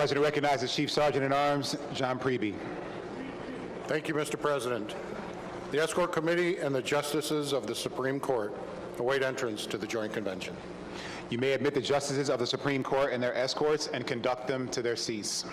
President recognizes Chief Sergeant at Arms John Priebe. Thank you, Mr. President. The Escort Committee and the Justices of the Supreme Court await entrance to the Joint Convention. You may admit the justices of the Supreme Court and their escorts and conduct them to their seats.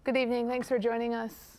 Good evening. Thanks for joining us.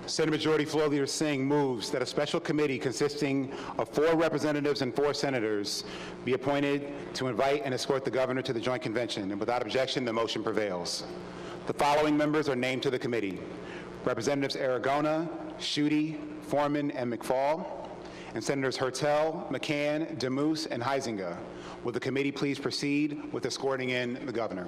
Senate Majority Floor Leader Singh moves that a special committee consisting of 4 representatives and 4 senators be appointed to invite and escort the governor to the joint convention, and without objection, the motion prevails. The following members are named to the committee: Representatives Aragona, Schuette, Foreman, and McFall, and Senators Hertel, McCann, DeMoose, and Huizenga. Will the committee please proceed with escorting in the governor?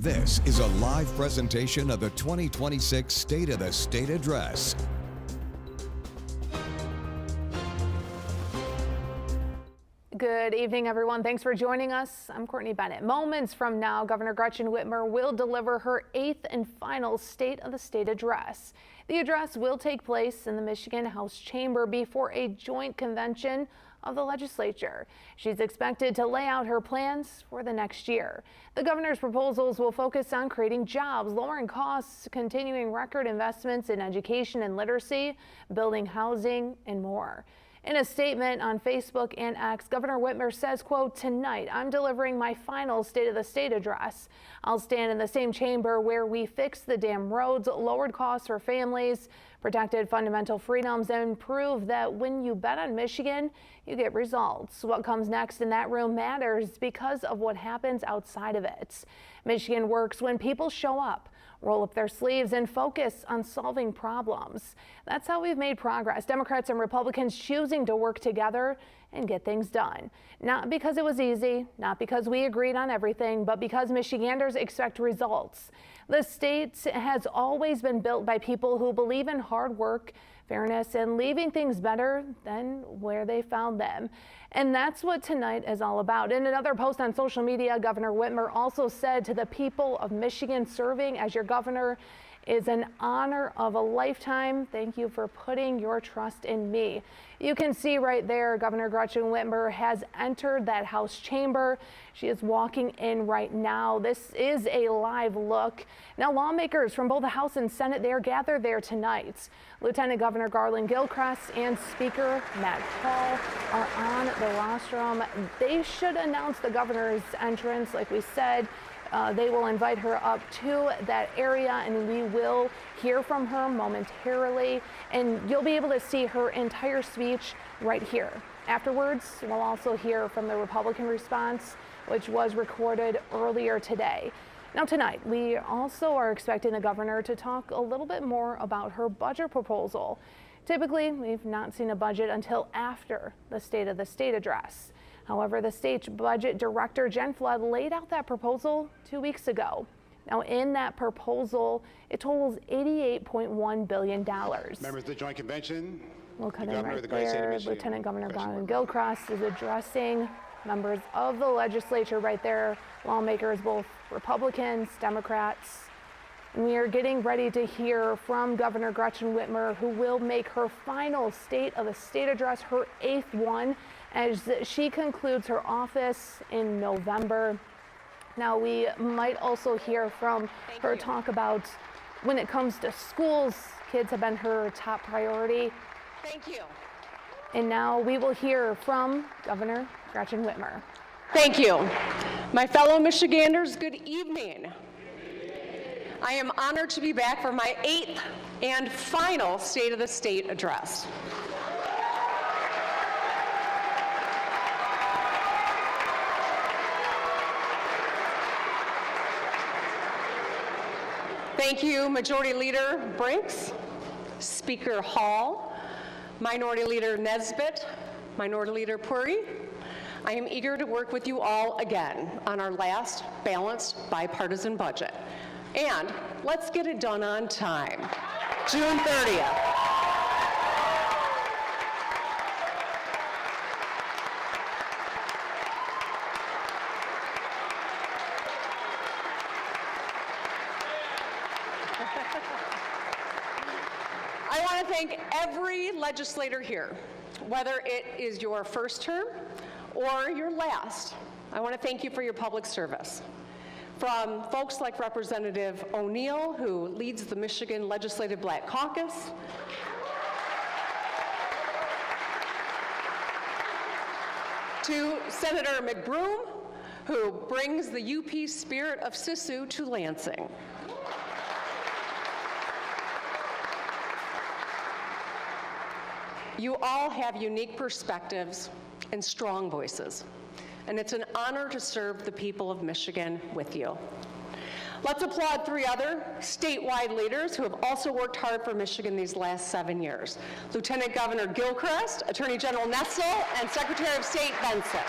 This is a live presentation of the 2026 State of the State Address. Good evening, everyone. Thanks for joining us. I'm Courtney Bennett. Moments from now, Governor Gretchen Whitmer will deliver her 8th and final State of the State address. The address will take place in the Michigan House chamber before a joint convention of the legislature. She's expected to lay out her plans for the next year. The governor's proposals will focus on creating jobs, lowering costs, continuing record investments in education and literacy, building housing, and more. In a statement on Facebook and X, Governor Whitmer says, quote, "Tonight, I'm delivering my final State of the State address. I'll stand in the same chamber where we fixed the damn roads, lowered costs for families, protected fundamental freedoms, and proved that when you bet on Michigan, you get results. What comes next in that room matters because of what happens outside of it. Michigan works when people show up, roll up their sleeves, and focus on solving problems. That's how we've made progress. Democrats and Republicans choosing to work together and get things done. Not because it was easy, not because we agreed on everything, but because Michiganders expect results. The state has always been built by people who believe in hard work, fairness, and leaving things better than where they found them. And that's what tonight is all about. In another post on social media, Governor Whitmer also said to the people of Michigan, serving as your governor is an honor of a lifetime. Thank you for putting your trust in me. You can see right there, Governor Gretchen Whitmer has entered that House chamber. She is walking in right now. This is a live look. Now, lawmakers from both the House and Senate, they are gathered there tonight. Lieutenant Governor Garland Gilchrist and Speaker Matt Hall are on the rostrum. They should announce the governor's entrance, like we said. They will invite her up to that area, and we will hear from her momentarily, and you'll be able to see her entire speech right here. Afterwards, we'll also hear from the Republican response, which was recorded earlier today. Now tonight, we also are expecting the governor to talk a little bit more about her budget proposal. Typically, we've not seen a budget until after the State of the State address. However, the state's budget director, Jen Flood, laid out that proposal 2 weeks ago. Now, in that proposal, it totals $88.1 billion. Members of the Joint Convention, We'll cut the in Governor right of the great state of there. Michigan, Lieutenant Governor Gretchen Garland Whitmer. Gilchrist is addressing members of the legislature right there, lawmakers, both Republicans, Democrats. And we are getting ready to hear from Governor Gretchen Whitmer, who will make her final State of the State address, her 8th one, as she concludes her office in November. Now, we might also hear from her talk about when it comes to schools, kids have been her top priority. Thank you. And now we will hear from Governor Gretchen Whitmer. Thank you. My fellow Michiganders, good evening. I am honored to be back for my 8th and final State of the State address. Thank you, Majority Leader Brinks, Speaker Hall, Minority Leader Nesbitt, Minority Leader Puri. I am eager to work with you all again on our last balanced bipartisan budget. And let's get it done on time, June 30th. I want to thank every legislator here, whether it is your first term or your last. I want to thank you for your public service. From folks like Representative O'Neill, who leads the Michigan Legislative Black Caucus, to Senator McBroom, who brings the UP spirit of Sisu to Lansing. You all have unique perspectives and strong voices, and it's an honor to serve the people of Michigan with you. Let's applaud 3 other statewide leaders who have also worked hard for Michigan these last 7 years. Lieutenant Governor Gilchrist, Attorney General Nessel, and Secretary of State Benson.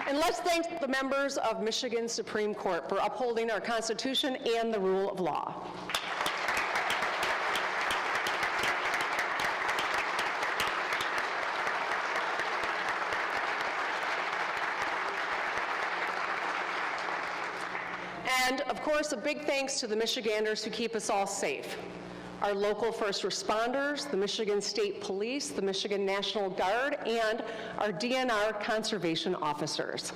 And let's thank the members of Michigan Supreme Court for upholding our Constitution and the rule of law. And, of course, a big thanks to the Michiganders who keep us all safe. Our local first responders, the Michigan State Police, the Michigan National Guard, and our DNR conservation officers.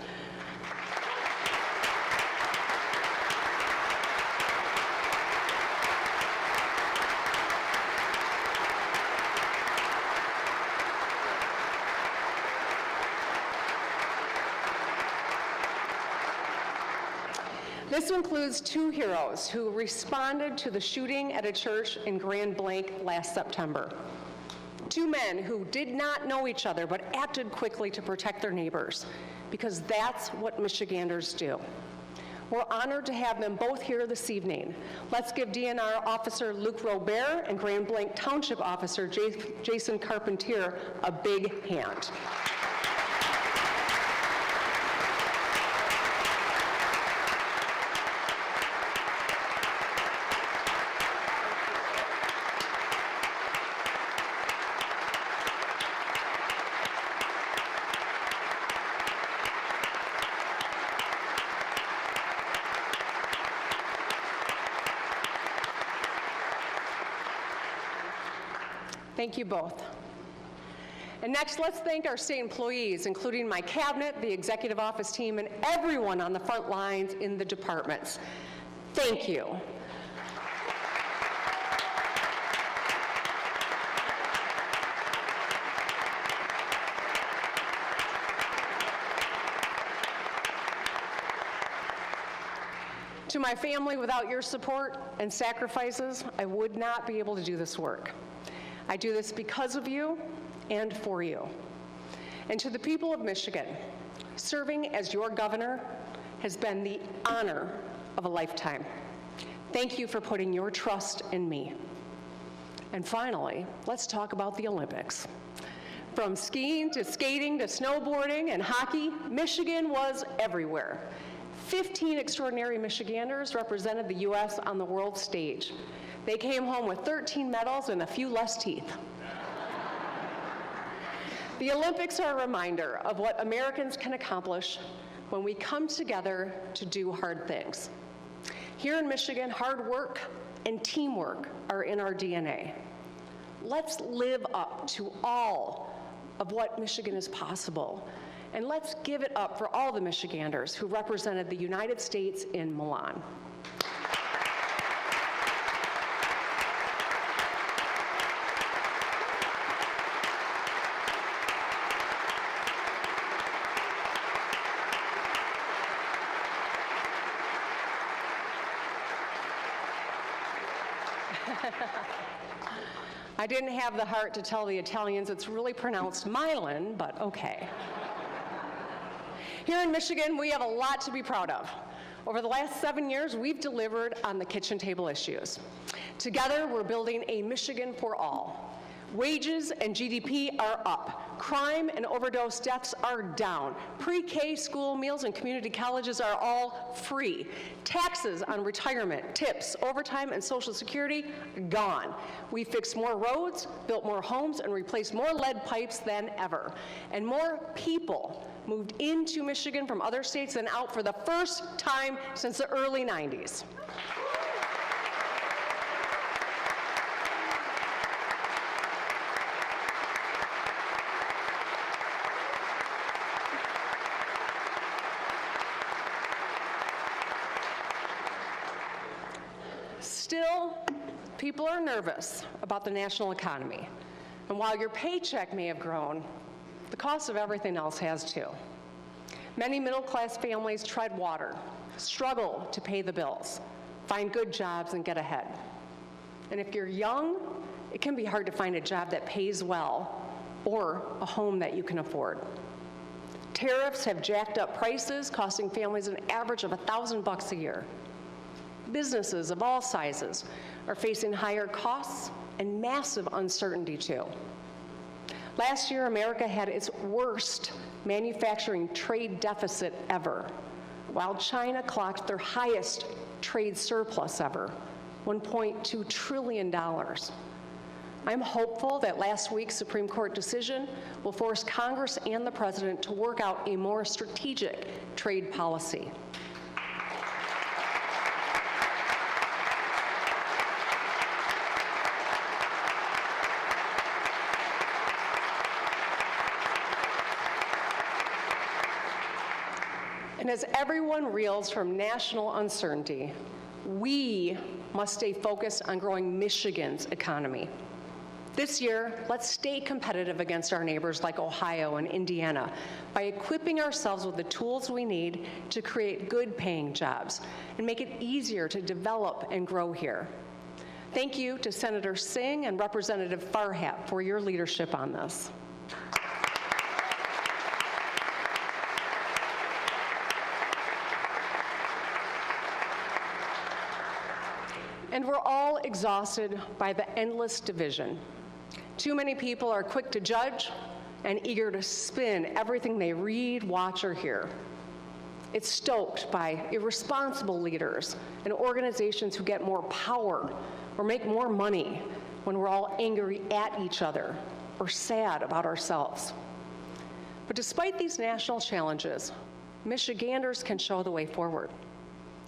This includes 2 heroes who responded to the shooting at a church in Grand Blanc last September. 2 men who did not know each other but acted quickly to protect their neighbors, because that's what Michiganders do. We're honored to have them both here this evening. Let's give DNR Officer Luke Robert and Grand Blanc Township Officer Jason Carpentier a big hand. Thank you both. And next, let's thank our state employees, including my cabinet, the executive office team, and everyone on the front lines in the departments. Thank you. To my family, without your support and sacrifices, I would not be able to do this work. I do this because of you and for you. And to the people of Michigan, serving as your governor has been the honor of a lifetime. Thank you for putting your trust in me. And finally, let's talk about the Olympics. From skiing to skating to snowboarding and hockey, Michigan was everywhere. 15 extraordinary Michiganders represented the U.S. on the world stage. They came home with 13 medals and a few less teeth. The Olympics are a reminder of what Americans can accomplish when we come together to do hard things. Here in Michigan, hard work and teamwork are in our DNA. Let's live up to all of what Michigan is possible, and let's give it up for all the Michiganders who represented the United States in Milan. I didn't have the heart to tell the Italians it's really pronounced Milan, but okay. Here in Michigan, we have a lot to be proud of. Over the last 7 years, we've delivered on the kitchen table issues. Together, we're building a Michigan for all. Wages and GDP are up. Crime and overdose deaths are down. Pre-K school meals and community colleges are all free. Taxes on retirement, tips, overtime, and Social Security, gone. We fixed more roads, built more homes, and replaced more lead pipes than ever. And more people moved into Michigan from other states than out for the first time since the early 90s. Still, people are nervous about the national economy. And while your paycheck may have grown, the cost of everything else has too. Many middle-class families tread water, struggle to pay the bills, find good jobs, and get ahead. And if you're young, it can be hard to find a job that pays well or a home that you can afford. Tariffs have jacked up prices, costing families an average of $1,000 a year. Businesses of all sizes are facing higher costs and massive uncertainty too. Last year, America had its worst manufacturing trade deficit ever, while China clocked their highest trade surplus ever, $1.2 trillion. I'm hopeful that last week's Supreme Court decision will force Congress and the President to work out a more strategic trade policy. And as everyone reels from national uncertainty, we must stay focused on growing Michigan's economy. This year, let's stay competitive against our neighbors like Ohio and Indiana by equipping ourselves with the tools we need to create good-paying jobs and make it easier to develop and grow here. Thank you to Senator Singh and Representative Farhat for your leadership on this. And we're all exhausted by the endless division. Too many people are quick to judge and eager to spin everything they read, watch, or hear. It's stoked by irresponsible leaders and organizations who get more power or make more money when we're all angry at each other or sad about ourselves. But despite these national challenges, Michiganders can show the way forward.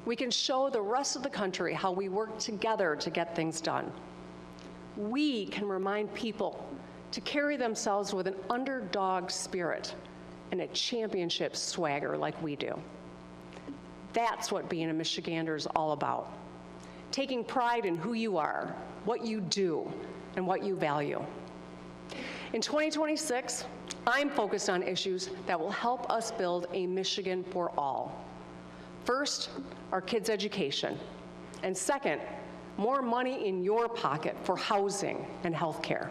We can show the rest of the country how we work together to get things done. We can remind people to carry themselves with an underdog spirit and a championship swagger like we do. That's what being a Michigander is all about. Taking pride in who you are, what you do, and what you value. In 2026, I'm focused on issues that will help us build a Michigan for all. First, our kids' education. And second, more money in your pocket for housing and health care.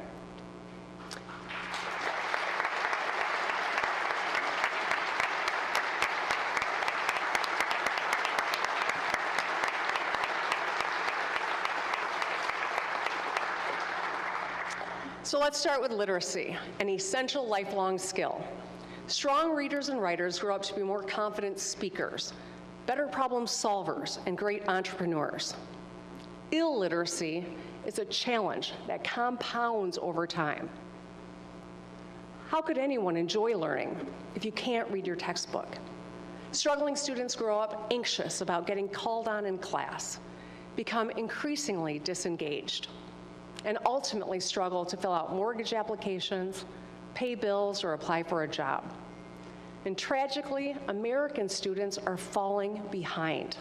So let's start with literacy, an essential lifelong skill. Strong readers and writers grow up to be more confident speakers, better problem solvers, and great entrepreneurs. Illiteracy is a challenge that compounds over time. How could anyone enjoy learning if you can't read your textbook? Struggling students grow up anxious about getting called on in class, become increasingly disengaged, and ultimately struggle to fill out mortgage applications, pay bills, or apply for a job. And tragically, American students are falling behind,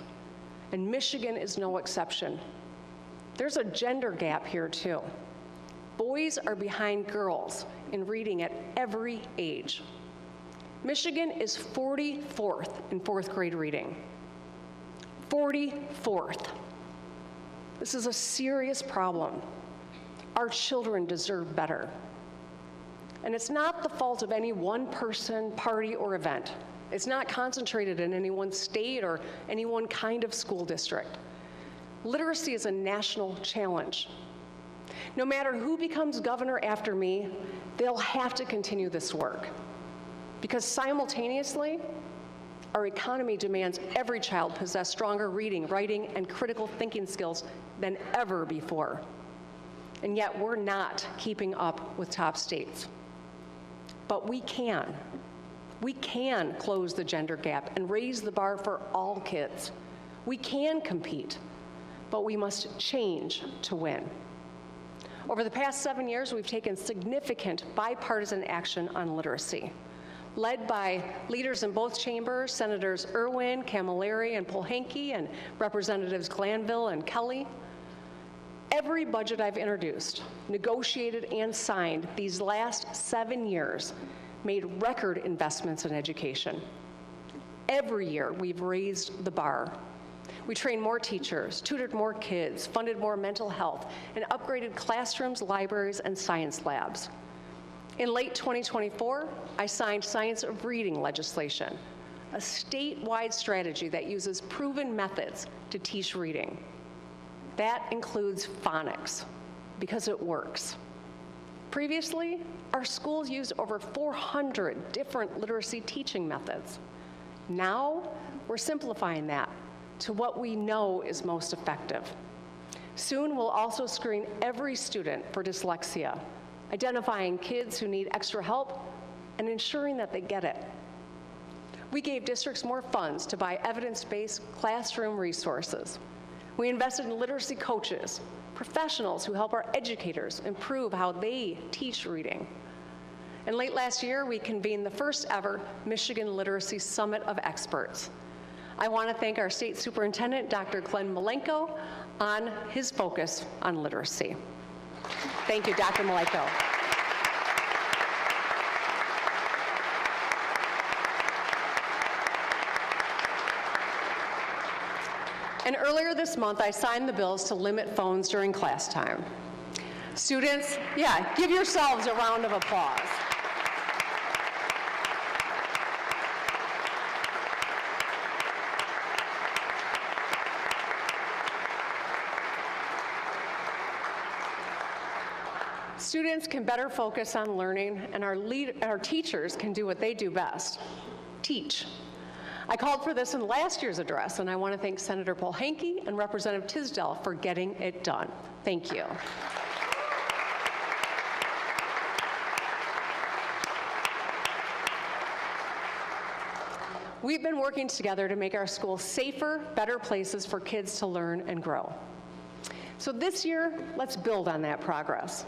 and Michigan is no exception. There's a gender gap here too. Boys are behind girls in reading at every age. Michigan is 44th in fourth grade reading. 44th. This is a serious problem. Our children deserve better. And it's not the fault of any one person, party, or event. It's not concentrated in any one state or any one kind of school district. Literacy is a national challenge. No matter who becomes governor after me, they'll have to continue this work. Because simultaneously, our economy demands every child possess stronger reading, writing, and critical thinking skills than ever before. And yet we're not keeping up with top states. But we can. We can close the gender gap and raise the bar for all kids. We can compete, but we must change to win. Over the past 7 years, we've taken significant bipartisan action on literacy. Led by leaders in both chambers, Senators Irwin, Camilleri, and Polhanke, and Representatives Glanville and Kelly, every budget I've introduced, negotiated, and signed these last 7 years made record investments in education. Every year, we've raised the bar. We trained more teachers, tutored more kids, funded more mental health, and upgraded classrooms, libraries, and science labs. In late 2024, I signed Science of Reading legislation, a statewide strategy that uses proven methods to teach reading. That includes phonics, because it works. Previously, our schools used over 400 different literacy teaching methods. Now, we're simplifying that to what we know is most effective. Soon, we'll also screen every student for dyslexia, identifying kids who need extra help and ensuring that they get it. We gave districts more funds to buy evidence-based classroom resources. We invested in literacy coaches, professionals who help our educators improve how they teach reading. And late last year, we convened the first ever Michigan Literacy Summit of Experts. I want to thank our state superintendent, Dr. Glenn Malenko, on his focus on literacy. Thank you, Dr. Malenko. And earlier this month, I signed the bills to limit phones during class time. Students, yeah, give yourselves a round of applause. Students can better focus on learning, and our teachers can do what they do best, teach. I called for this in last year's address, and I want to thank Senator Polhanke and Representative Tisdale for getting it done. Thank you. We've been working together to make our schools safer, better places for kids to learn and grow. So this year, let's build on that progress.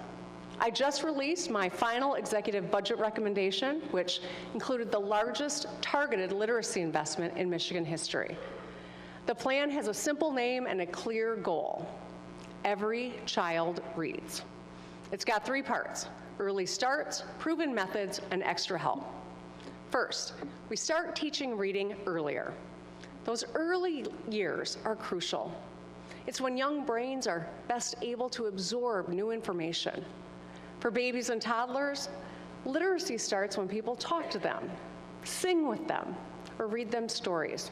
I just released my final executive budget recommendation, which included the largest targeted literacy investment in Michigan history. The plan has a simple name and a clear goal. Every child reads. It's got 3 parts: early starts, proven methods, and extra help. First, we start teaching reading earlier. Those early years are crucial. It's when young brains are best able to absorb new information. For babies and toddlers, literacy starts when people talk to them, sing with them, or read them stories,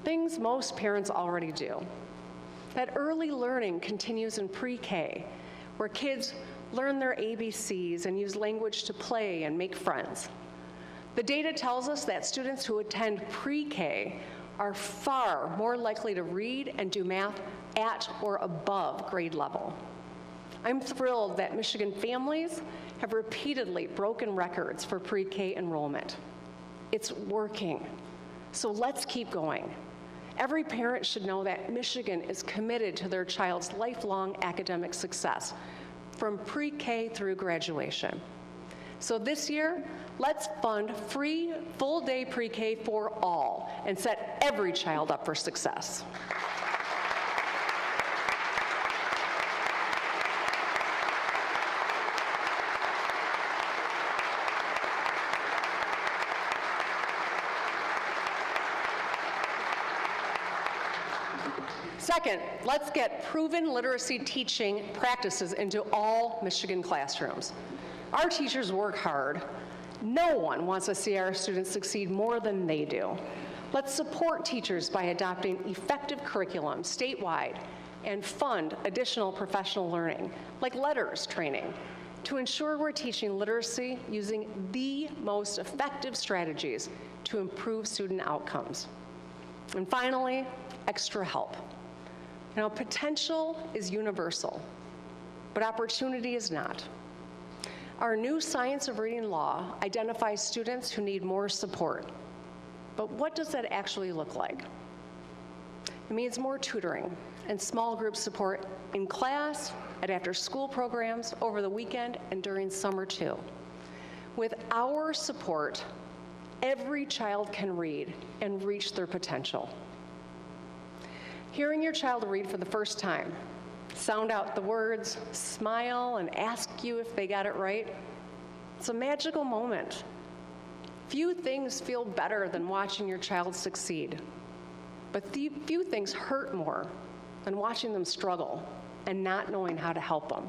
things most parents already do. That early learning continues in pre-K, where kids learn their ABCs and use language to play and make friends. The data tells us that students who attend pre-K are far more likely to read and do math at or above grade level. I'm thrilled that Michigan families have repeatedly broken records for pre-K enrollment. It's working, so let's keep going. Every parent should know that Michigan is committed to their child's lifelong academic success, from pre-K through graduation. So this year, let's fund free full-day pre-K for all and set every child up for success. Second, let's get proven literacy teaching practices into all Michigan classrooms. Our teachers work hard. No one wants to see our students succeed more than they do. Let's support teachers by adopting effective curriculum statewide and fund additional professional learning, like letters training, to ensure we're teaching literacy using the most effective strategies to improve student outcomes. And finally, extra help. You know, potential is universal, but opportunity is not. Our new Science of Reading law identifies students who need more support. But what does that actually look like? It means more tutoring and small group support in class, at after-school programs, over the weekend, and during summer too. With our support, every child can read and reach their potential. Hearing your child read for the first time, sound out the words, smile, and ask you if they got it right, it's a magical moment. Few things feel better than watching your child succeed, but few things hurt more than watching them struggle and not knowing how to help them.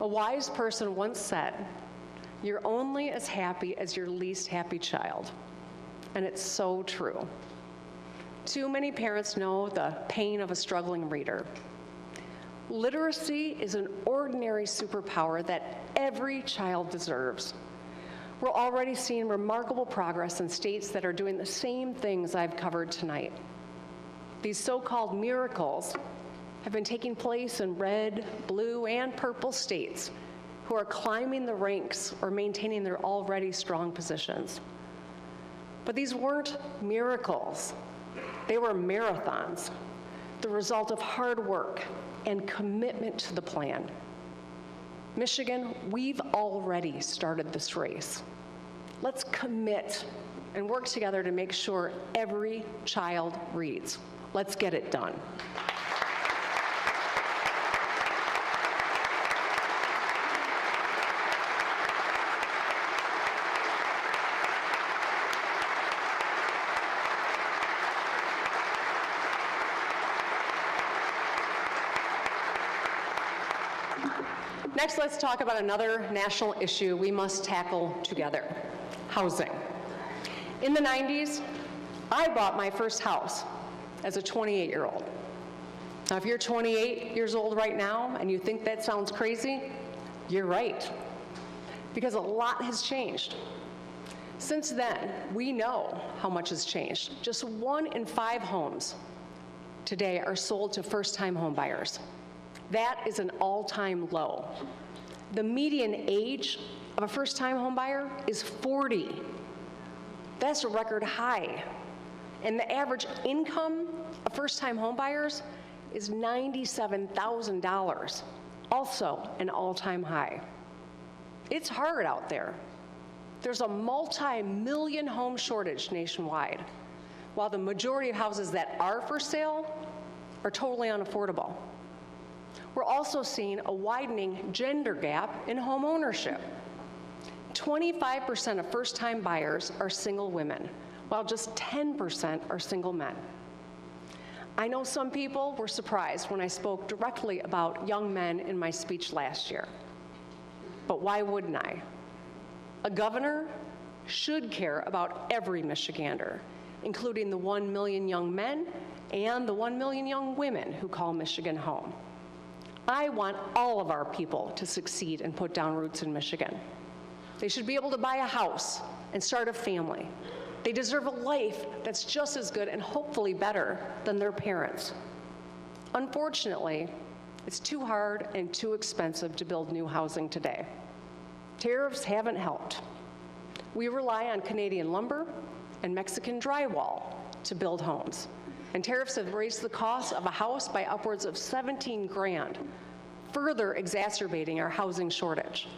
A wise person once said, "You're only as happy as your least happy child." And it's so true. Too many parents know the pain of a struggling reader. Literacy is an ordinary superpower that every child deserves. We're already seeing remarkable progress in states that are doing the same things I've covered tonight. These so-called miracles have been taking place in red, blue, and purple states who are climbing the ranks or maintaining their already strong positions. But these weren't miracles. They were marathons, the result of hard work and commitment to the plan. Michigan, we've already started this race. Let's commit and work together to make sure every child reads. Let's get it done. Next, let's talk about another national issue we must tackle together: housing. In the 90s, I bought my first house as a 28-year-old. Now, if you're 28 years old right now and you think that sounds crazy, you're right, because a lot has changed. Since then, we know how much has changed. Just 1 in 5 homes today are sold to first-time home buyers. That is an all-time low. The median age of a first-time home buyer is 40. That's a record high. And the average income of first-time home buyers is $97,000, also an all-time high. It's hard out there. There's a multi-million home shortage nationwide, while the majority of houses that are for sale are totally unaffordable. We're also seeing a widening gender gap in home ownership. 25% of first-time buyers are single women, while just 10% are single men. I know some people were surprised when I spoke directly about young men in my speech last year. But why wouldn't I? A governor should care about every Michigander, including the 1 million young men and the 1 million young women who call Michigan home. I want all of our people to succeed and put down roots in Michigan. They should be able to buy a house and start a family. They deserve a life that's just as good and hopefully better than their parents. Unfortunately, it's too hard and too expensive to build new housing today. Tariffs haven't helped. We rely on Canadian lumber and Mexican drywall to build homes. And tariffs have raised the cost of a house by upwards of $17,000, further exacerbating our housing shortage.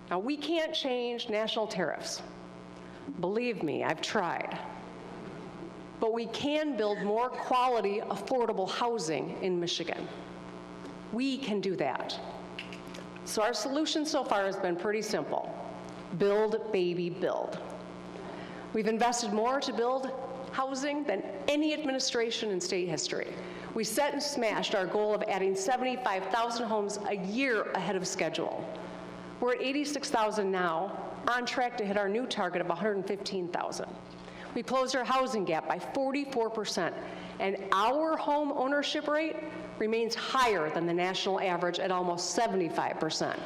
Now, we can't change national tariffs. Believe me, I've tried. But we can build more quality, affordable housing in Michigan. We can do that. So our solution so far has been pretty simple: build, baby, build. We've invested more to build housing than any administration in state history. We set and smashed our goal of adding 75,000 homes a year ahead of schedule. We're at 86,000 now, on track to hit our new target of 115,000. We closed our housing gap by 44%, and our home ownership rate remains higher than the national average at almost 75%.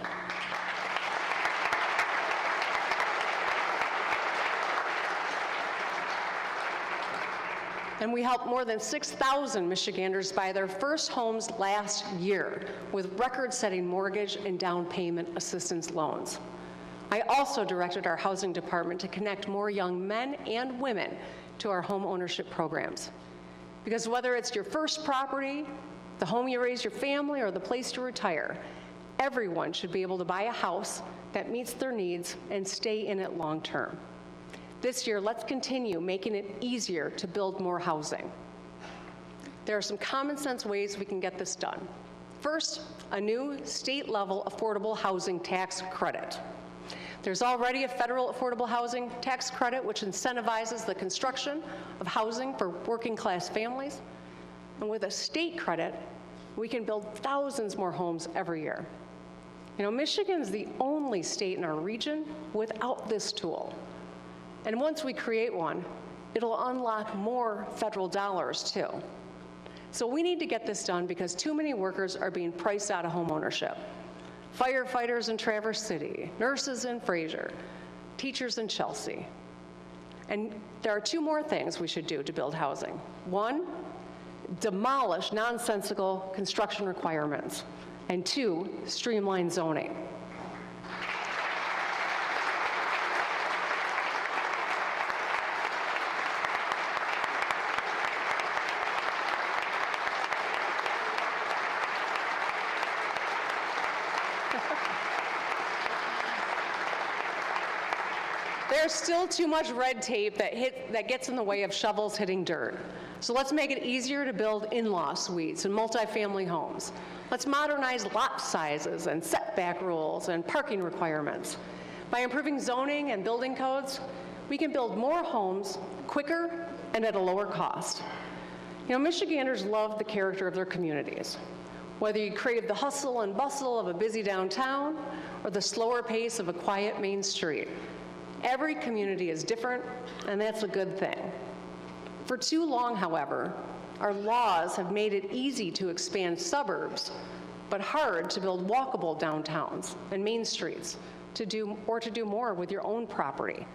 And we helped more than 6,000 Michiganders buy their first homes last year with record-setting mortgage and down payment assistance loans. I also directed our housing department to connect more young men and women to our home ownership programs. Because whether it's your first property, the home you raise your family, or the place to retire, everyone should be able to buy a house that meets their needs and stay in it long term. This year, let's continue making it easier to build more housing. There are some common sense ways we can get this done. First, a new state-level affordable housing tax credit. There's already a federal affordable housing tax credit which incentivizes the construction of housing for working-class families. And with a state credit, we can build thousands more homes every year. You know, Michigan is the only state in our region without this tool. And once we create one, it'll unlock more federal dollars too. So we need to get this done because too many workers are being priced out of homeownership. Firefighters in Traverse City, nurses in Fraser, teachers in Chelsea. And there are two more things we should do to build housing. One, demolish nonsensical construction requirements. And two, streamline zoning. There's still too much red tape that gets in the way of shovels hitting dirt. So let's make it easier to build in-law suites and multifamily homes. Let's modernize lot sizes and setback rules and parking requirements. By improving zoning and building codes, we can build more homes quicker and at a lower cost. You know, Michiganders love the character of their communities. Whether you crave the hustle and bustle of a busy downtown or the slower pace of a quiet main street, every community is different, and that's a good thing. For too long, however, our laws have made it easy to expand suburbs, but hard to build walkable downtowns and main streets to do more with your own property.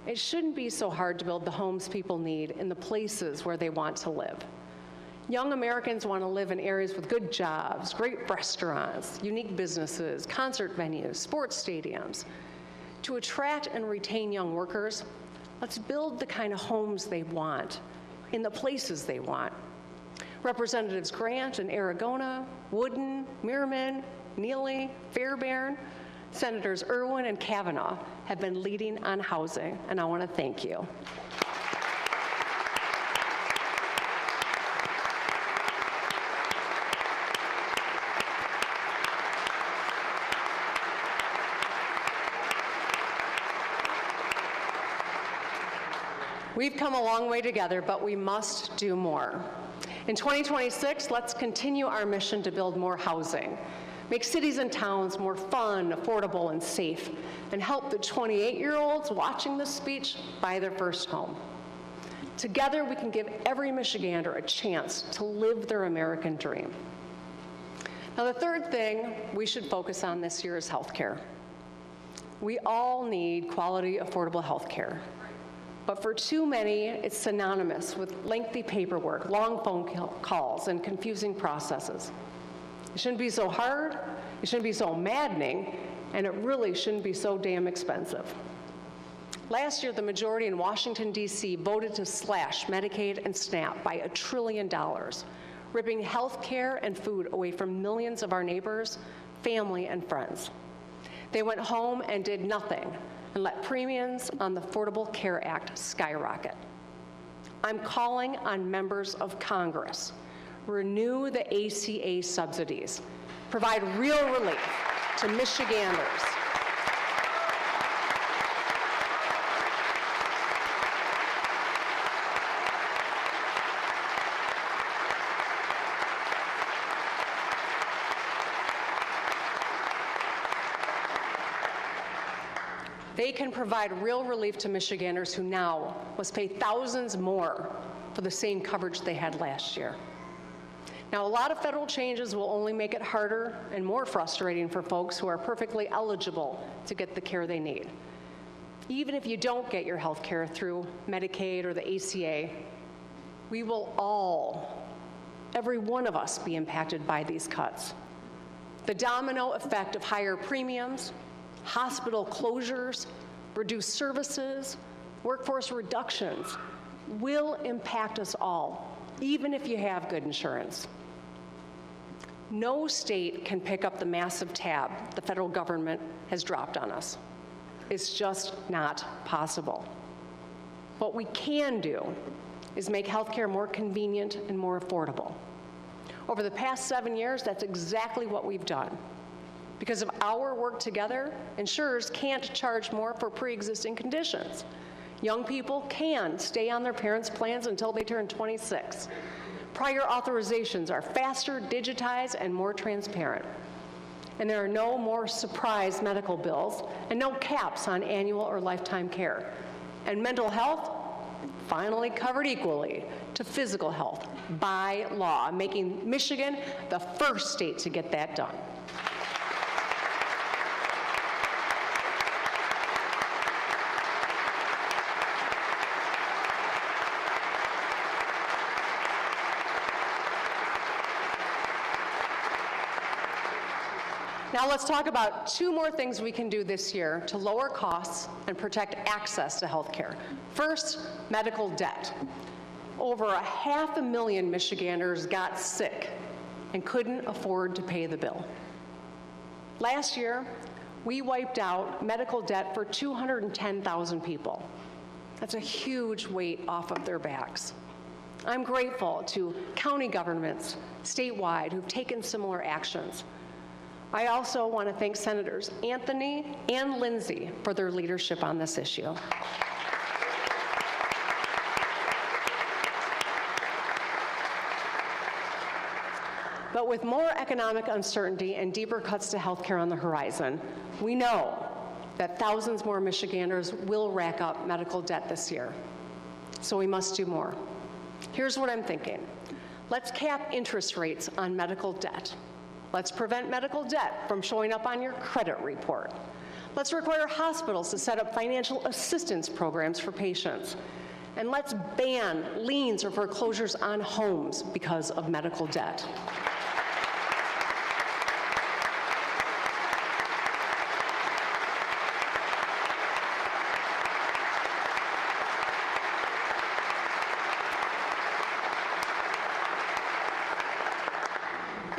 It shouldn't be so hard to build the homes people need in the places where they want to live. Young Americans want to live in areas with good jobs, great restaurants, unique businesses, concert venues, sports stadiums. To attract and retain young workers, let's build the kind of homes they want, in the places they want. Representatives Grant and Aragona, Wooden, Merriman, Neely, Fairbairn, Senators Irwin and Kavanaugh have been leading on housing, and I want to thank you. We've come a long way together, but we must do more. In 2026, let's continue our mission to build more housing, make cities and towns more fun, affordable, and safe, and help the 28-year-olds watching this speech buy their first home. Together, we can give every Michigander a chance to live their American dream. Now, the third thing we should focus on this year is healthcare. We all need quality, affordable healthcare. But for too many, it's synonymous with lengthy paperwork, long phone calls, and confusing processes. It shouldn't be so hard, it shouldn't be so maddening, and it really shouldn't be so damn expensive. Last year, the majority in Washington, D.C. voted to slash Medicaid and SNAP by $1 trillion, ripping health care and food away from millions of our neighbors, family, and friends. They went home and did nothing and let premiums on the Affordable Care Act skyrocket. I'm calling on members of Congress. Renew the ACA subsidies. Provide real relief to Michiganders. They can provide real relief to Michiganders who now must pay thousands more for the same coverage they had last year. Now, a lot of federal changes will only make it harder and more frustrating for folks who are perfectly eligible to get the care they need. Even if you don't get your health care through Medicaid or the ACA, we will all, every one of us, be impacted by these cuts. The domino effect of higher premiums, hospital closures, reduced services, workforce reductions will impact us all, even if you have good insurance. No state can pick up the massive tab the federal government has dropped on us. It's just not possible. What we can do is make healthcare more convenient and more affordable. Over the past 7 years, that's exactly what we've done. Because of our work together, insurers can't charge more for pre-existing conditions. Young people can stay on their parents' plans until they turn 26. Prior authorizations are faster, digitized, and more transparent. And there are no more surprise medical bills and no caps on annual or lifetime care. And mental health, finally covered equally to physical health by law, making Michigan the first state to get that done. Now let's talk about two more things we can do this year to lower costs and protect access to health care. First, medical debt. Over 500,000 Michiganders got sick and couldn't afford to pay the bill. Last year, we wiped out medical debt for 210,000 people. That's a huge weight off of their backs. I'm grateful to county governments statewide who've taken similar actions. I also want to thank Senators Anthony and Lindsay for their leadership on this issue. But with more economic uncertainty and deeper cuts to health care on the horizon, we know that thousands more Michiganders will rack up medical debt this year. So we must do more. Here's what I'm thinking. Let's cap interest rates on medical debt. Let's prevent medical debt from showing up on your credit report. Let's require hospitals to set up financial assistance programs for patients. And let's ban liens or foreclosures on homes because of medical debt.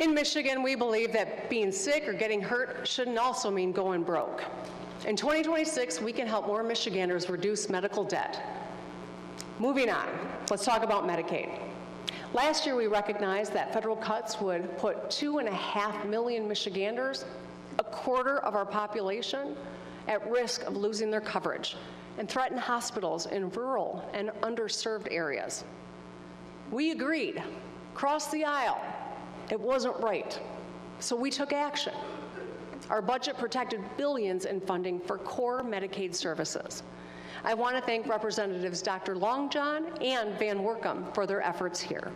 In Michigan, we believe that being sick or getting hurt shouldn't also mean going broke. In 2026, we can help more Michiganders reduce medical debt. Moving on, let's talk about Medicaid. Last year, we recognized that federal cuts would put 2.5 million Michiganders, a quarter of our population, at risk of losing their coverage and threaten hospitals in rural and underserved areas. We agreed, crossed the aisle. It wasn't right, so we took action. Our budget protected billions in funding for core Medicaid services. I want to thank Representatives Dr. Longjohn and Van Workum for their efforts here.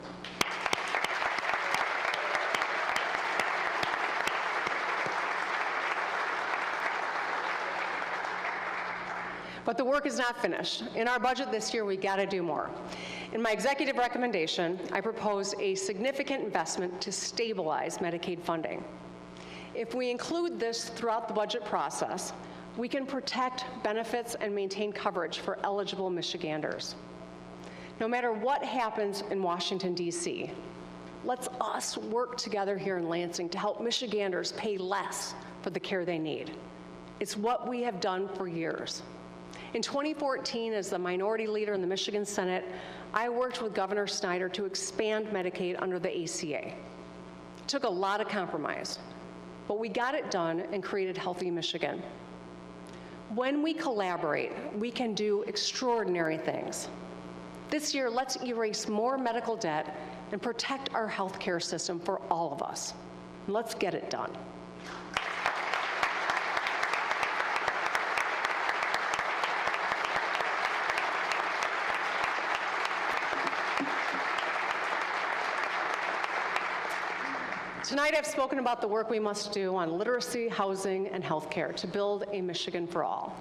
But the work is not finished. In our budget this year, we got to do more. In my executive recommendation, I propose a significant investment to stabilize Medicaid funding. If we include this throughout the budget process, we can protect benefits and maintain coverage for eligible Michiganders. No matter what happens in Washington, D.C., let's us work together here in Lansing to help Michiganders pay less for the care they need. It's what we have done for years. In 2014, as the minority leader in the Michigan Senate, I worked with Governor Snyder to expand Medicaid under the ACA. It took a lot of compromise, but we got it done and created Healthy Michigan. When we collaborate, we can do extraordinary things. This year, let's erase more medical debt and protect our healthcare system for all of us. Let's get it done. Tonight I've spoken about the work we must do on literacy, housing, and healthcare to build a Michigan for all.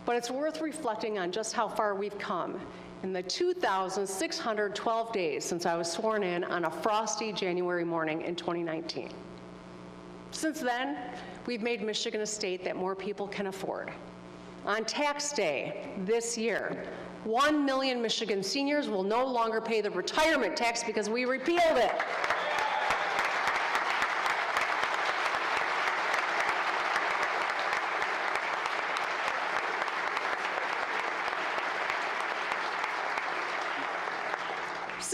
But it's worth reflecting on just how far we've come in the 2,612 days since I was sworn in on a frosty January morning in 2019. Since then, we've made Michigan a state that more people can afford. On tax day this year, 1 million Michigan seniors will no longer pay the retirement tax because we repealed it.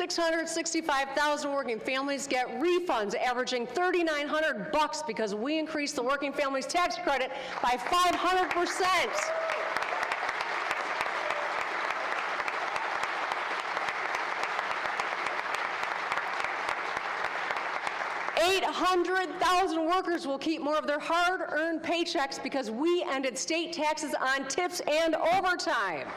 $665,000 working families get refunds averaging $3,900 because we increased the working families tax credit by 500%. $800,000 workers will keep more of their hard-earned paychecks because we ended state taxes on tips and overtime.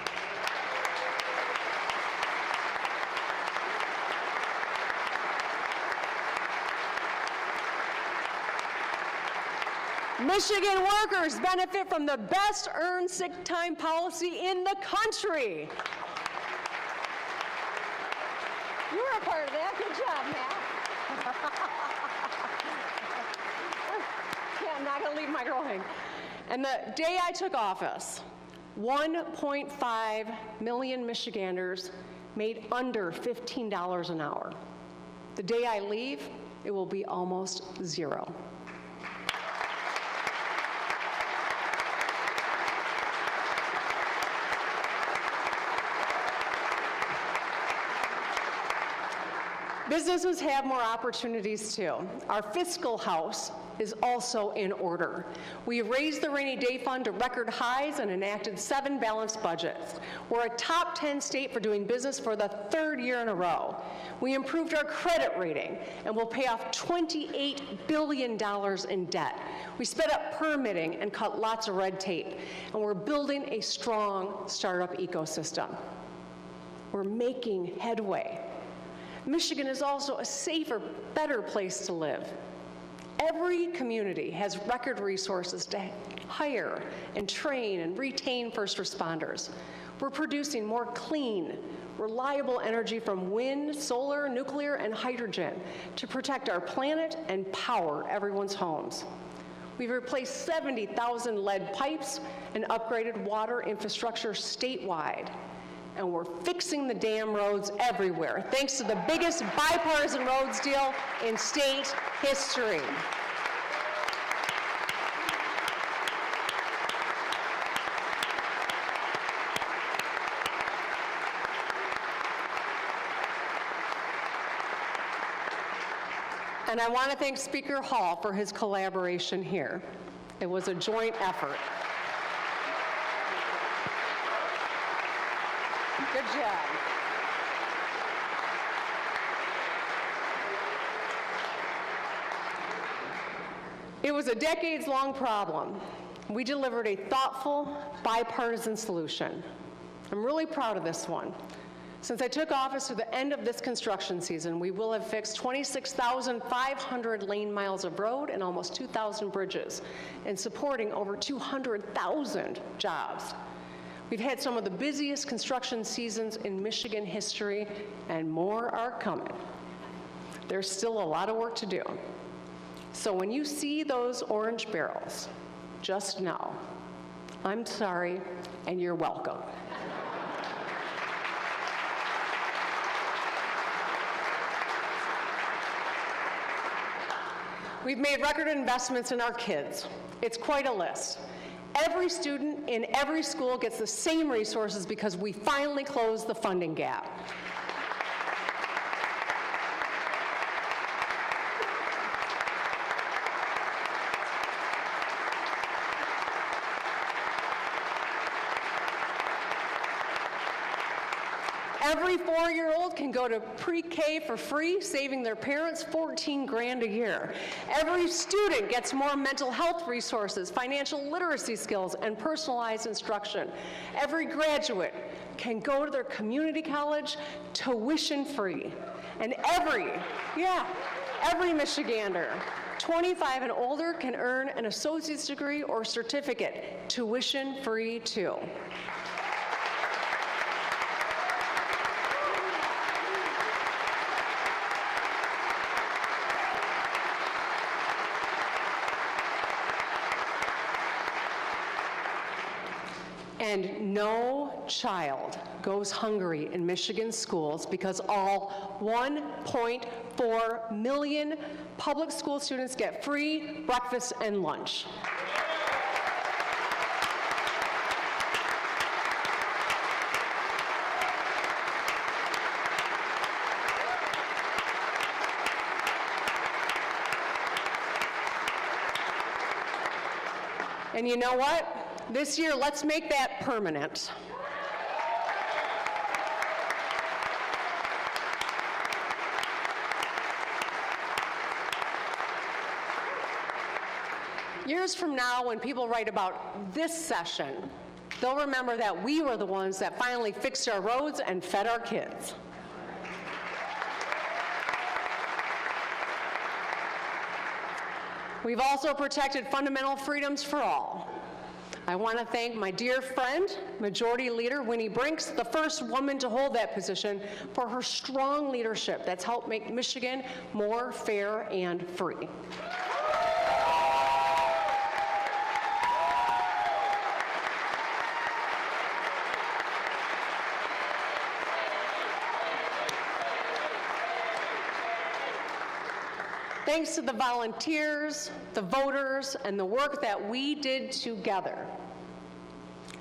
Michigan workers benefit from the best earned sick time policy in the country. You were a part of that. Good job, Matt. Yeah, I'm not going to leave my girl hang. And the day I took office, 1.5 million Michiganders made under $15 an hour. The day I leave, it will be almost zero. Businesses have more opportunities too. Our fiscal house is also in order. We raised the rainy day fund to record highs and enacted 7 balanced budgets. We're a top 10 state for doing business for the 3rd year in a row. We improved our credit rating and will pay off $28 billion in debt. We sped up permitting and cut lots of red tape. And we're building a strong startup ecosystem. We're making headway. Michigan is also a safer, better place to live. Every community has record resources to hire and train and retain first responders. We're producing more clean, reliable energy from wind, solar, nuclear, and hydrogen to protect our planet and power everyone's homes. We've replaced 70,000 lead pipes and upgraded water infrastructure statewide. And we're fixing the damn roads everywhere, thanks to the biggest bipartisan roads deal in state history. And I want to thank Speaker Hall for his collaboration here. It was a joint effort. Good job. It was a decades-long problem. We delivered a thoughtful, bipartisan solution. I'm really proud of this one. Since I took office through the end of this construction season, we will have fixed 26,500 lane miles of road and almost 2,000 bridges, and supporting over 200,000 jobs. We've had some of the busiest construction seasons in Michigan history, and more are coming. There's still a lot of work to do. So when you see those orange barrels, just know, I'm sorry, and you're welcome. We've made record investments in our kids. It's quite a list. Every student in every school gets the same resources because we finally closed the funding gap. Every 4-year-old can go to pre-K for free, saving their parents $14 grand a year. Every student gets more mental health resources, financial literacy skills, and personalized instruction. Every graduate can go to their community college tuition free. And every Michigander, 25 and older, can earn an associate's degree or certificate tuition free too. And no child goes hungry in Michigan schools because all 1.4 million public school students get free breakfast and lunch. And you know what? This year, let's make that permanent. Years from now, when people write about this session, they'll remember that we were the ones that finally fixed our roads and fed our kids. We've also protected fundamental freedoms for all. I want to thank my dear friend, Majority Leader Winnie Brinks, the first woman to hold that position, for her strong leadership that's helped make Michigan more fair and free. Thanks to the volunteers, the voters, and the work that we did together.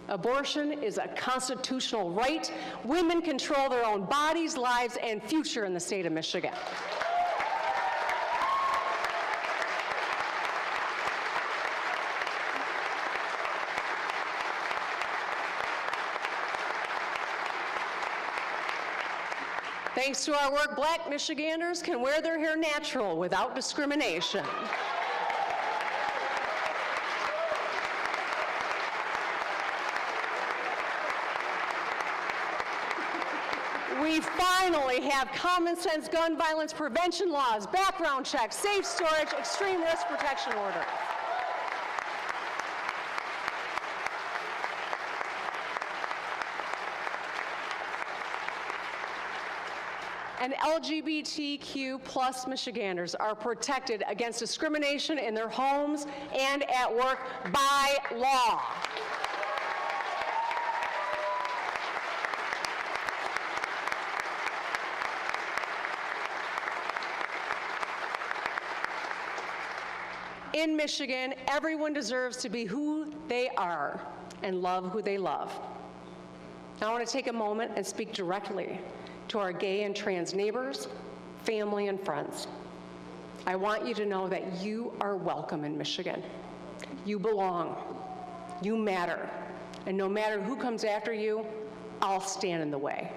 Abortion is a constitutional right. Women control their own bodies, lives, and future in the state of Michigan. Thanks to our work, Black Michiganders can wear their hair natural without discrimination. We finally have common sense gun violence prevention laws, background checks, safe storage, extreme risk protection orders. And LGBTQ plus Michiganders are protected against discrimination in their homes and at work by law. In Michigan, everyone deserves to be who they are and love who they love. Now I want to take a moment and speak directly to our gay and trans neighbors, family, and friends. I want you to know that you are welcome in Michigan. You belong. You matter. And no matter who comes after you, I'll stand in the way.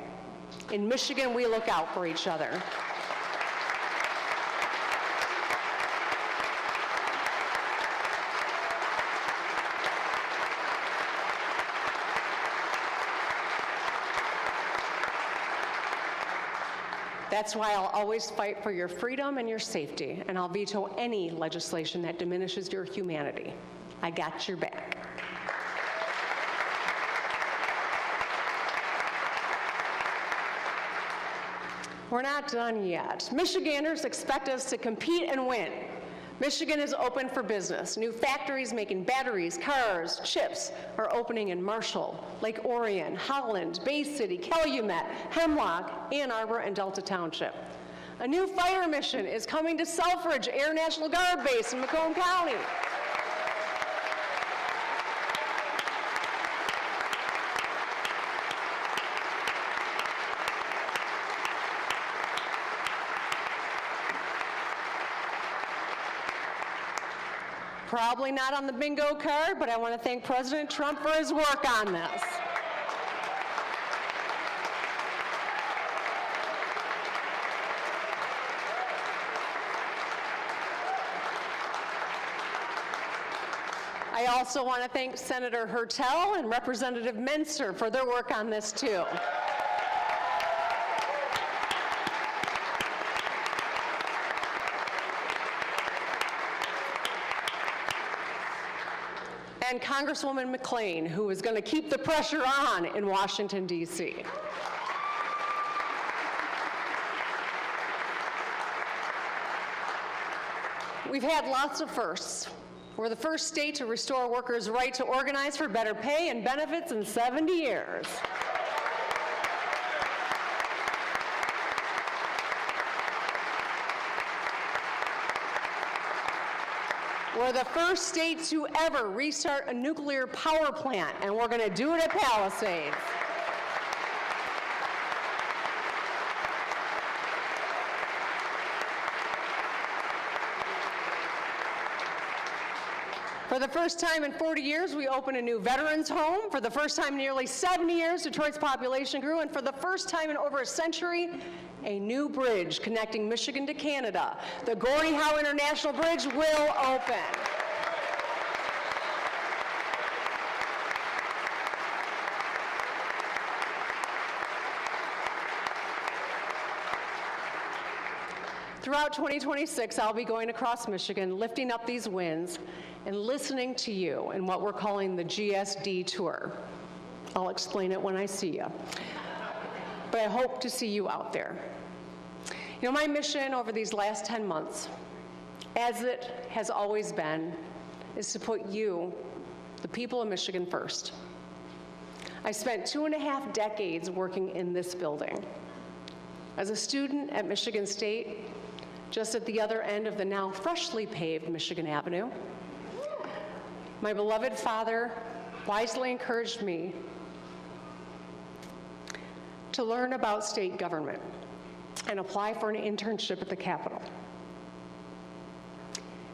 In Michigan, we look out for each other. That's why I'll always fight for your freedom and your safety, and I'll veto any legislation that diminishes your humanity. I got your back. We're not done yet. Michiganders expect us to compete and win. Michigan is open for business. New factories making batteries, cars, chips are opening in Marshall, Lake Orion, Holland, Bay City, Calumet, Hemlock, Ann Arbor, and Delta Township. A new fire mission is coming to Selfridge Air National Guard Base in Macomb County. Probably not on the bingo card, but I want to thank President Trump for his work on this. I also want to thank Senator Hertel and Representative Menser for their work on this too. And Congresswoman McClain, who is going to keep the pressure on in Washington, D.C. We've had lots of firsts. We're the first state to restore workers' right to organize for better pay and benefits in 70 years. We're the first state to ever restart a nuclear power plant, and we're going to do it at Palisades. For the first time in 40 years, we opened a new veterans home. For the first time in nearly 70 years, Detroit's population grew, and for the first time in over a century, a new bridge connecting Michigan to Canada. The Gordie Howe International Bridge will open. Throughout 2026, I'll be going across Michigan, lifting up these wins and listening to you in what we're calling the GSD Tour. I'll explain it when I see you. But I hope to see you out there. You know, my mission over these last 10 months, as it has always been, is to put you, the people of Michigan, first. I spent 2.5 decades working in this building. As a student at Michigan State, just at the other end of the now freshly paved Michigan Avenue, my beloved father wisely encouraged me to learn about state government and apply for an internship at the Capitol.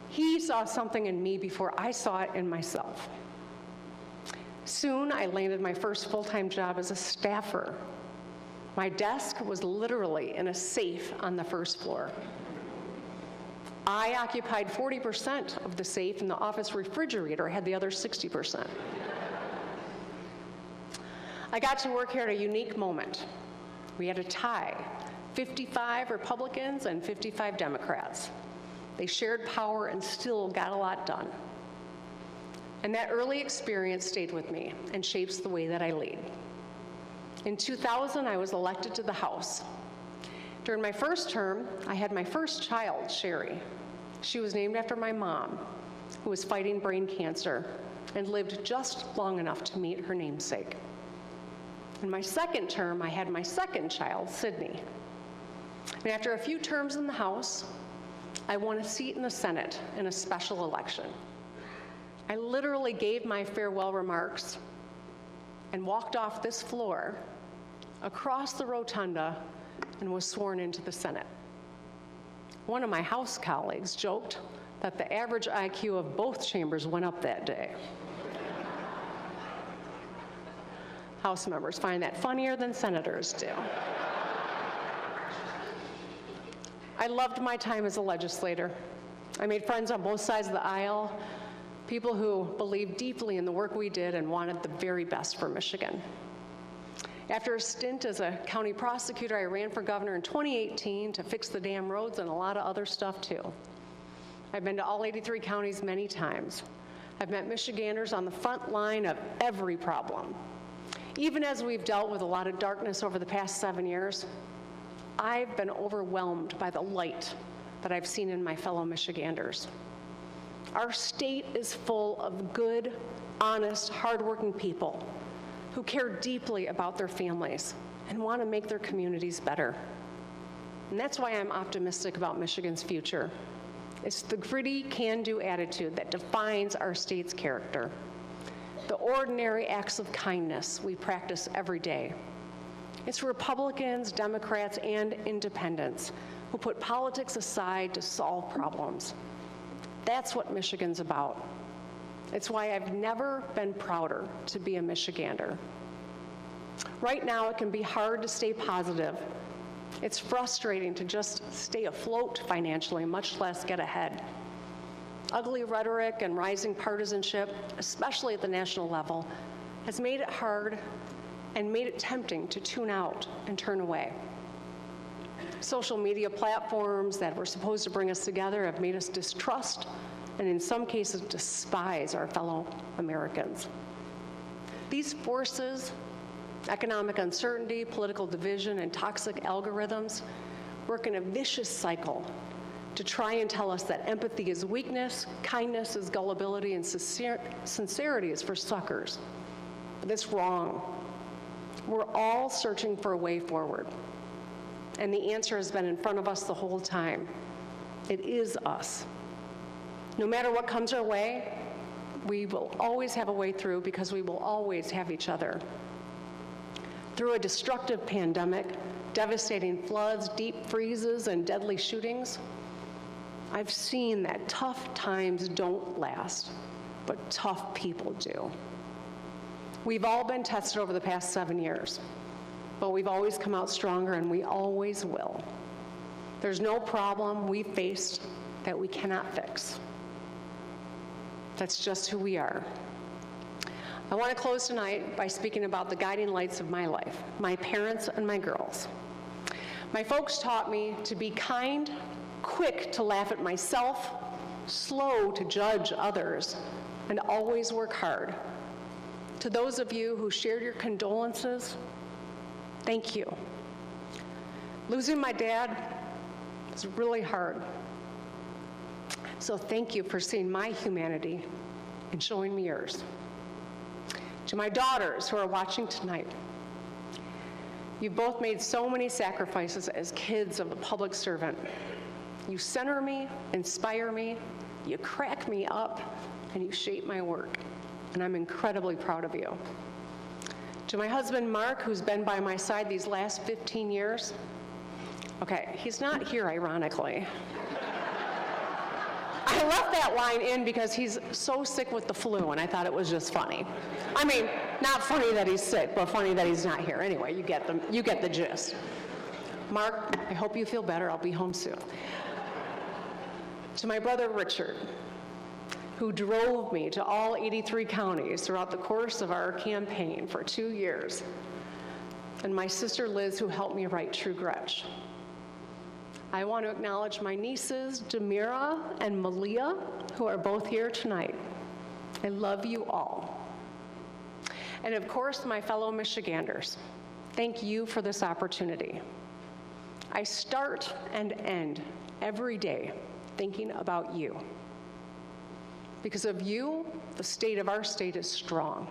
He saw something in me before I saw it in myself. Soon, I landed my first full-time job as a staffer. My desk was literally in a safe on the first floor. I occupied 40% of the safe, and the office refrigerator had the other 60%. I got to work here at a unique moment. We had a tie, 55 Republicans and 55 Democrats. They shared power and still got a lot done. And that early experience stayed with me and shapes the way that I lead. In 2000, I was elected to the House. During my first term, I had my first child, Sherry. She was named after my mom, who was fighting brain cancer and lived just long enough to meet her namesake. In my second term, I had my second child, Sydney. And after a few terms in the House, I won a seat in the Senate in a special election. I literally gave my farewell remarks and walked off this floor, across the rotunda, and was sworn into the Senate. One of my House colleagues joked that the average IQ of both chambers went up that day. House members find that funnier than senators do. I loved my time as a legislator. I made friends on both sides of the aisle, people who believed deeply in the work we did and wanted the very best for Michigan. After a stint as a county prosecutor, I ran for governor in 2018 to fix the damn roads and a lot of other stuff too. I've been to all 83 counties many times. I've met Michiganders on the front line of every problem. Even as we've dealt with a lot of darkness over the past 7 years, I've been overwhelmed by the light that I've seen in my fellow Michiganders. Our state is full of good, honest, hardworking people who care deeply about their families and want to make their communities better. And that's why I'm optimistic about Michigan's future. It's the gritty, can-do attitude that defines our state's character. The ordinary acts of kindness we practice every day. It's Republicans, Democrats, and independents who put politics aside to solve problems. That's what Michigan's about. It's why I've never been prouder to be a Michigander. Right now, it can be hard to stay positive. It's frustrating to just stay afloat financially, much less get ahead. Ugly rhetoric and rising partisanship, especially at the national level, has made it hard and made it tempting to tune out and turn away. Social media platforms that were supposed to bring us together have made us distrust and in some cases despise our fellow Americans. These forces, economic uncertainty, political division, and toxic algorithms work in a vicious cycle to try and tell us that empathy is weakness, kindness is gullibility, and sincerity is for suckers. But that's wrong. We're all searching for a way forward. And the answer has been in front of us the whole time. It is us. No matter what comes our way, we will always have a way through because we will always have each other. Through a destructive pandemic, devastating floods, deep freezes, and deadly shootings, I've seen that tough times don't last, but tough people do. We've all been tested over the past 7 years, but we've always come out stronger, and we always will. There's no problem we've faced that we cannot fix. That's just who we are. I want to close tonight by speaking about the guiding lights of my life, my parents and my girls. My folks taught me to be kind quick to laugh at myself, slow to judge others, and always work hard. To those of you who shared your condolences, thank you. Losing my dad is really hard. So thank you for seeing my humanity and showing me yours. To my daughters who are watching tonight, you've both made so many sacrifices as kids of a public servant. You center me, inspire me, you crack me up, and you shape my work. And I'm incredibly proud of you. To my husband, Mark, who's been by my side these last 15 years, okay, he's not here, ironically. I left that line in because he's so sick with the flu, and I thought it was just funny. I mean, not funny that he's sick, but funny that he's not here. Anyway, you get the gist. Mark, I hope you feel better. I'll be home soon. To my brother, Richard, who drove me to all 83 counties throughout the course of our campaign for 2 years, and my sister, Liz, who helped me write True Gretch. I want to acknowledge my nieces, Demira and Malia, who are both here tonight. I love you all. And of course, my fellow Michiganders, thank you for this opportunity. I start and end every day thinking about you. Because of you, the state of our state is strong.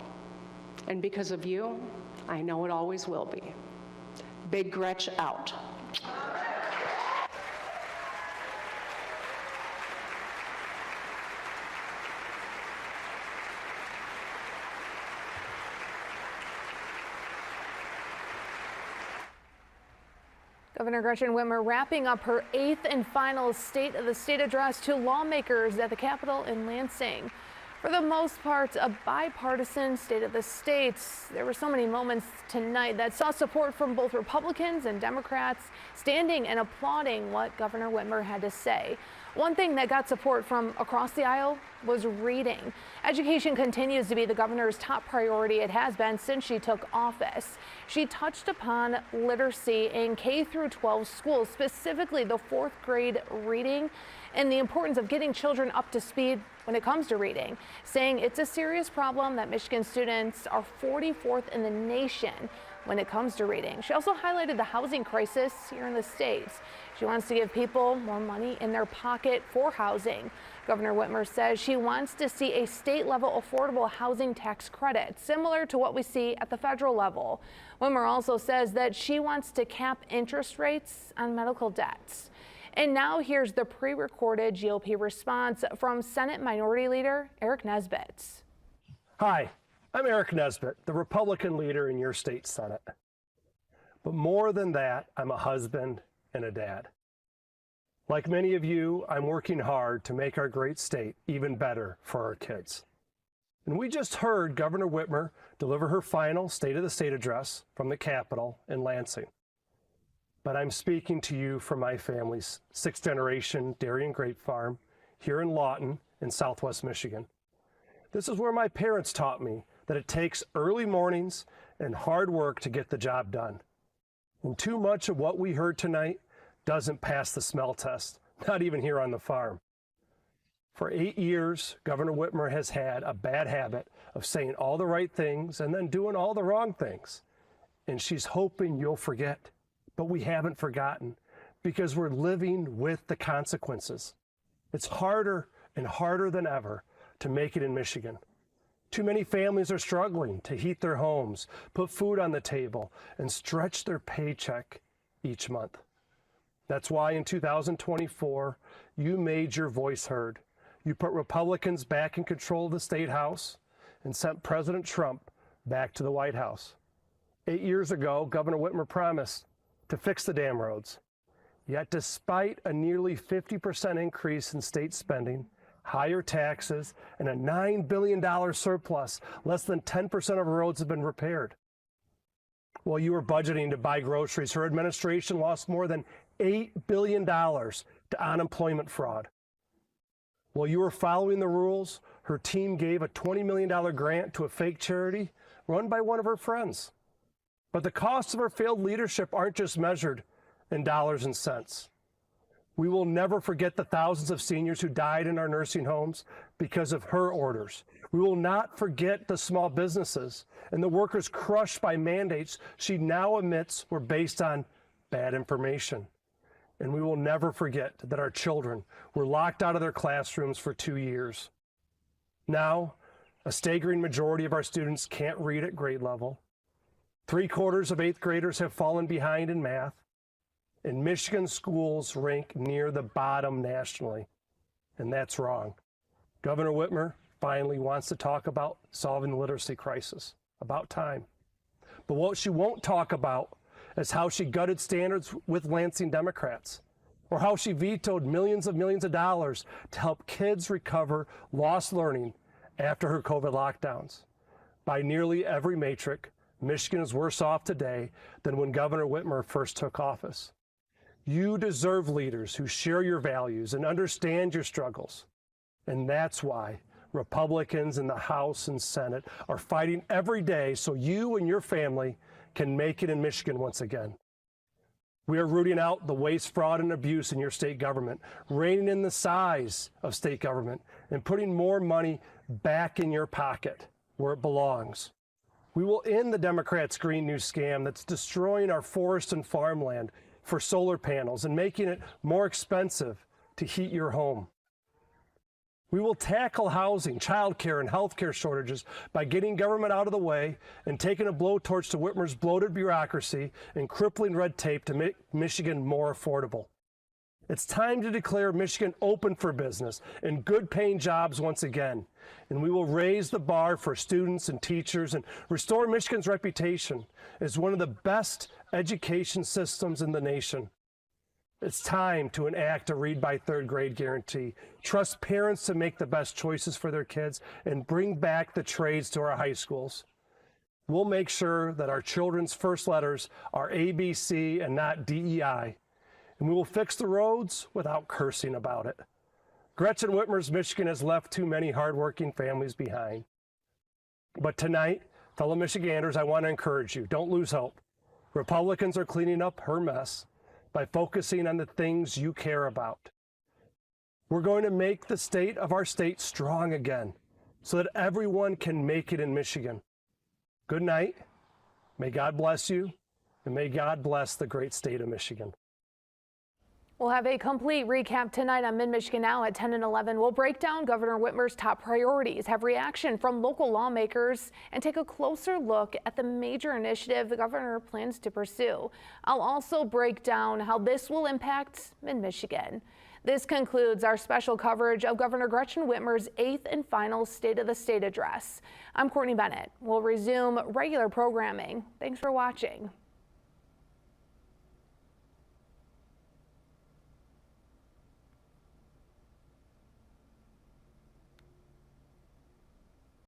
And because of you, I know it always will be. Big Gretch out. Governor Gretchen Whitmer wrapping up her 8th and final State of the State address to lawmakers at the Capitol in Lansing. For the most part, a bipartisan State of the State. There were so many moments tonight that saw support from both Republicans and Democrats standing and applauding what Governor Whitmer had to say. One thing that got support from across the aisle was reading. Education continues to be the governor's top priority. It has been since she took office. She touched upon literacy in K-12 schools, specifically the 4th grade reading, and the importance of getting children up to speed when it comes to reading, saying it's a serious problem that Michigan students are 44th in the nation when it comes to reading. She also highlighted the housing crisis here in the States. She wants to give people more money in their pocket for housing. Governor Whitmer says she wants to see a state-level affordable housing tax credit, similar to what we see at the federal level. Whitmer also says that she wants to cap interest rates on medical debts. And now here's the pre-recorded GOP response from Senate Minority Leader Eric Nesbitt. Hi, I'm Eric Nesbitt, the Republican leader in your state Senate. But more than that, I'm a husband and a dad. Like many of you, I'm working hard to make our great state even better for our kids. And we just heard Governor Whitmer deliver her final State of the State address from the Capitol in Lansing. But I'm speaking to you from my family's 6th-generation dairy and grape farm here in Lawton in Southwest Michigan. This is where my parents taught me that it takes early mornings and hard work to get the job done. And too much of what we heard tonight doesn't pass the smell test, not even here on the farm. For 8 years, Governor Whitmer has had a bad habit of saying all the right things and then doing all the wrong things. And she's hoping you'll forget. But we haven't forgotten because we're living with the consequences. It's harder and harder than ever to make it in Michigan. Too many families are struggling to heat their homes, put food on the table, and stretch their paycheck each month. That's why in 2024, you made your voice heard. You put Republicans back in control of the State House and sent President Trump back to the White House. 8 years ago, Governor Whitmer promised to fix the damn roads. Yet despite a nearly 50% increase in state spending, higher taxes, and a $9 billion surplus, less than 10% of our roads have been repaired. While you were budgeting to buy groceries, her administration lost more than $8 billion to unemployment fraud. While you were following the rules, her team gave a $20 million grant to a fake charity run by one of her friends. But the costs of her failed leadership aren't just measured in dollars and cents. We will never forget the thousands of seniors who died in our nursing homes because of her orders. We will not forget the small businesses and the workers crushed by mandates she now admits were based on bad information. And we will never forget that our children were locked out of their classrooms for 2 years. Now, a staggering majority of our students can't read at grade level. 3/4 of 8th graders have fallen behind in math. And Michigan schools rank near the bottom nationally. And that's wrong. Governor Whitmer finally wants to talk about solving the literacy crisis. About time. But what she won't talk about is how she gutted standards with Lansing Democrats, or how she vetoed millions of dollars to help kids recover lost learning after her COVID lockdowns. By nearly every metric, Michigan is worse off today than when Governor Whitmer first took office. You deserve leaders who share your values and understand your struggles. And that's why Republicans in the House and Senate are fighting every day so you and your family can make it in Michigan once again. We are rooting out the waste, fraud, and abuse in your state government, reining in the size of state government, and putting more money back in your pocket where it belongs. We will end the Democrats' Green New scam that's destroying our forest and farmland for solar panels and making it more expensive to heat your home. We will tackle housing, childcare, and healthcare shortages by getting government out of the way and taking a blowtorch to Whitmer's bloated bureaucracy and crippling red tape to make Michigan more affordable. It's time to declare Michigan open for business and good-paying jobs once again. And we will raise the bar for students and teachers and restore Michigan's reputation as one of the best education systems in the nation. It's time to enact a read by 3rd grade guarantee, trust parents to make the best choices for their kids, and bring back the trades to our high schools. We'll make sure that our children's first letters are ABC and not DEI. And we will fix the roads without cursing about it. Gretchen Whitmer's Michigan has left too many hardworking families behind. But tonight, fellow Michiganders, I want to encourage you, don't lose hope. Republicans are cleaning up her mess by focusing on the things you care about. We're going to make the state of our state strong again so that everyone can make it in Michigan. Good night. May God bless you, and may God bless the great state of Michigan. We'll have a complete recap tonight on Mid-Michigan Now at 10 and 11. We'll break down Governor Whitmer's top priorities, have reaction from local lawmakers, and take a closer look at the major initiative the governor plans to pursue. I'll also break down how this will impact Mid-Michigan. This concludes our special coverage of Governor Gretchen Whitmer's 8th and final State of the State address. I'm Courtney Bennett. We'll resume regular programming. Thanks for watching.